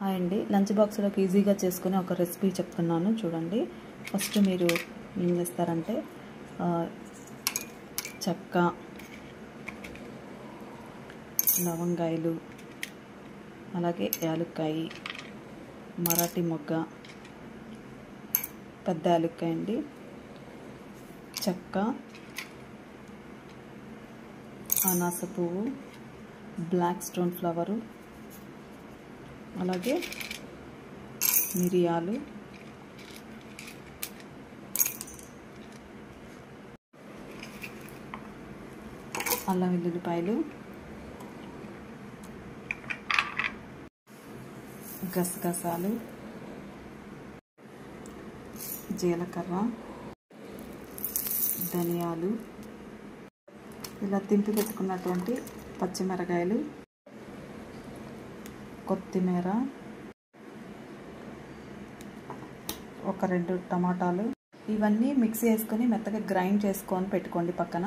Hi అండి, lunch బాక్స్లోకి ఈజీగా చేసుకునే ఒక రెసిపీ చెప్తున్నాను చూడండి. ఫస్ట్ మీరు ఏం చేస్తారంటే చెక్క, లవంగాయలు, అలాగే యాలుక్కాయ, మరాఠీ మొగ్గ, పెద్ద యాలుక్కాయ అండి, చెక్క, అనాస పువ్వు, బ్లాక్ స్టోన్ ఫ్లవరు, అలాగే మిరియాలు, అల్లం వెల్లుల్లిపాయలు, గసగసాలు, జీలకర్ర, ధనియాలు, ఇలా తింపి పెట్టుకున్నటువంటి పచ్చిమిరకాయలు, కొత్తిమీర, ఒక 2 టమాటాలు, ఇవన్నీ మిక్సీ వేసుకొని మెత్తగా గ్రైండ్ చేసుకొని పెట్టుకోండి పక్కన.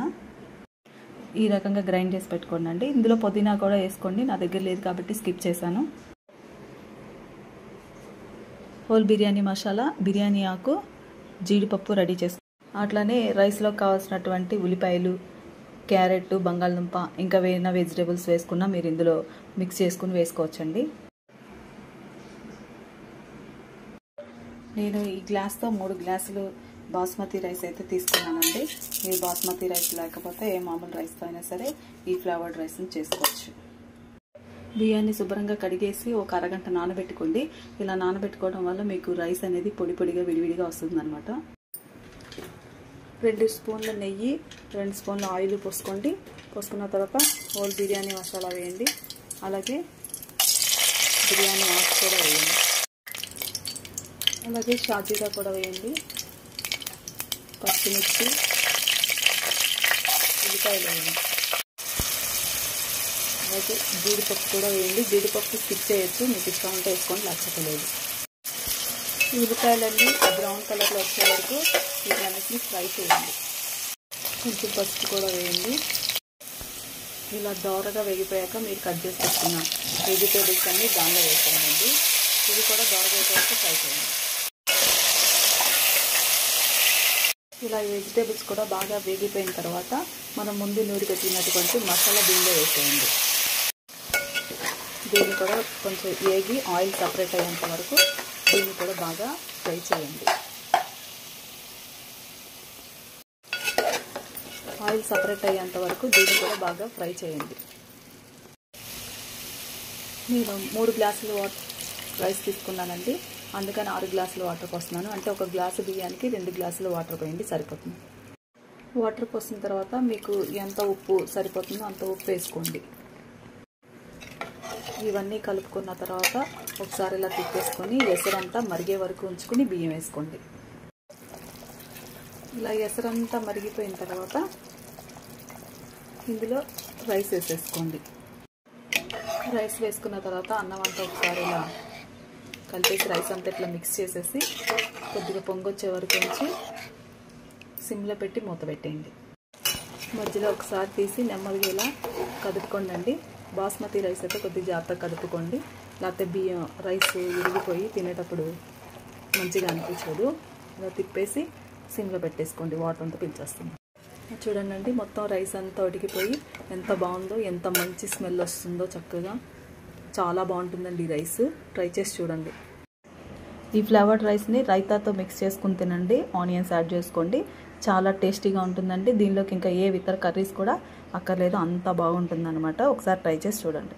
ఈ రకంగా గ్రైండ్ చేసి పెట్టుకోండి అండి. ఇందులో పుదీనా కూడా వేసుకోండి, నా దగ్గర లేదు కాబట్టి స్కిప్ చేశాను. హోల్ బిర్యానీ మసాలా, బిర్యానీ ఆకు, జీడిపప్పు రెడీ చేసుకోండి. అట్లానే రైస్లో కావాల్సినటువంటి ఉల్లిపాయలు, క్యారెట్, బంగాళదుంప, ఇంకా వేరే వెజిటేబుల్స్ వేసుకున్నా మీరు ఇందులో మిక్స్ చేసుకుని వేసుకోవచ్చండి. నేను ఈ గ్లాస్తో 3 గ్లాసులు బాస్మతి రైస్ అయితే తీసుకున్నానండి. మీరు బాస్మతి రైస్ లేకపోతే ఏ మామూలు రైస్తో అయినా సరే ఈ ఫ్లేవర్డ్ రైస్ని చేసుకోవచ్చు. బియ్యాన్ని శుభ్రంగా కడిగేసి ఒక అరగంట నానబెట్టుకోండి. ఇలా నానబెట్టుకోవడం వల్ల మీకు రైస్ అనేది పొడి పొడిగా విడివిడిగా వస్తుంది అనమాట. 2 స్పూన్ల నెయ్యి, 2 స్పూన్ల ఆయిల్ పోసుకోండి. పోసుకున్న తర్వాత హోల్ బిర్యానీ మసాలా వేయండి, అలాగే బిర్యానీ ఆకు కూడా వేయండి, అలాగే షాజీరా కూడా వేయండి, పచ్చిమిర్చి, ఉల్లిపాయలు వేయండి, అలాగే జీడిపప్పు కూడా వేయండి. జీడిపప్పు స్కిప్ చేయొచ్చు, మీకు ఇష్టం ఉంటే వేసుకోండి, లేకపోతే లేదు. ఈ ఉల్లిపాయలన్నీ బ్రౌన్ కలర్లో వచ్చే వరకు వీటన్నిటిని ఫ్రై చేయండి. కొంచెం పసుపు కూడా వేయండి. ఇలా దోరగా వేగిపోయాక మీరు కట్ చేసి పెట్టుకున్న వెజిటేబుల్స్ అన్నీ దానిలో వేసుకోండి. ఇది కూడా దోరగా వేగేవరకు ఫ్రై చేయండి. ఇలా ఈ వెజిటేబుల్స్ కూడా బాగా వేగిపోయిన తర్వాత మనం ముందు నూరి పెట్టినటువంటి మసాలా దీనిలో వేసేయండి. దీన్ని కూడా కొంచెం వేగి ఆయిల్ సపరేట్ అయ్యేంత వరకు దీన్ని కూడా బాగా ఫ్రై చేయండి. ఆయిల్ సపరేట్ అయ్యేంత వరకు దీన్ని కూడా బాగా ఫ్రై చేయండి. నేను 3 గ్లాసులు రైస్ తీసుకున్నానండి, అందుకని 6 గ్లాసులు వాటర్ పోస్తున్నాను. అంటే 1 గ్లాసు బియ్యానికి 2 గ్లాసులు వాటర్ పోయండి, సరిపోతుంది. వాటర్ పోసిన తర్వాత మీకు ఎంత ఉప్పు సరిపోతుందో అంత ఉప్పు వేసుకోండి. ఇవన్నీ కలుపుకున్న తర్వాత ఒకసారి ఇలా తిప్పేసుకొని ఎసరంతా మరిగే వరకు ఉంచుకొని బియ్యం వేసుకోండి. ఇలా ఎసరంతా మరిగిపోయిన తర్వాత ఇందులో రైస్ వేసేసుకోండి. రైస్ వేసుకున్న తర్వాత అన్నం అంతా ఒకసారి ఇలా కలిపేసి రైస్ అంతా ఇట్లా మిక్స్ చేసేసి కొద్దిగా పొంగొచ్చే వరకు ఉంచి సిమ్లో పెట్టి మూత పెట్టేయండి. మధ్యలో ఒకసారి తీసి నెమ్మదిగా ఇలా కదుపుకోండి. బాస్మతి రైస్ అయితే కొద్దిగా జాగ్రత్తగా కదుపుకోండి, లేకపోతే బియ్యం రైస్ విరిగిపోయి తినేటప్పుడు మంచిగా అనిపించదు. ఇలా తిప్పేసి సిమ్లో పెట్టేసుకోండి, వాటర్ అంతా పీల్చేస్తుంది. చూడండి, మొత్తం రైస్ అంతా ఉడికిపోయి ఎంత బాగుందో, ఎంత మంచి స్మెల్ వస్తుందో, చక్కగా చాలా బాగుంటుందండి ఈ రైస్. ట్రై చేసి చూడండి. ఈ ఫ్లేవర్డ్ రైస్ని రైతాతో మిక్స్ చేసుకుని తినండి, ఆనియన్స్ యాడ్ చేసుకోండి, చాలా టేస్టీగా ఉంటుందండి. దీనిలోకి ఇంకా ఏ ఇతర కర్రీస్ కూడా అక్కర్లేదు, అంత బాగుంటుంది అనమాట. ఒకసారి ట్రై చేసి చూడండి.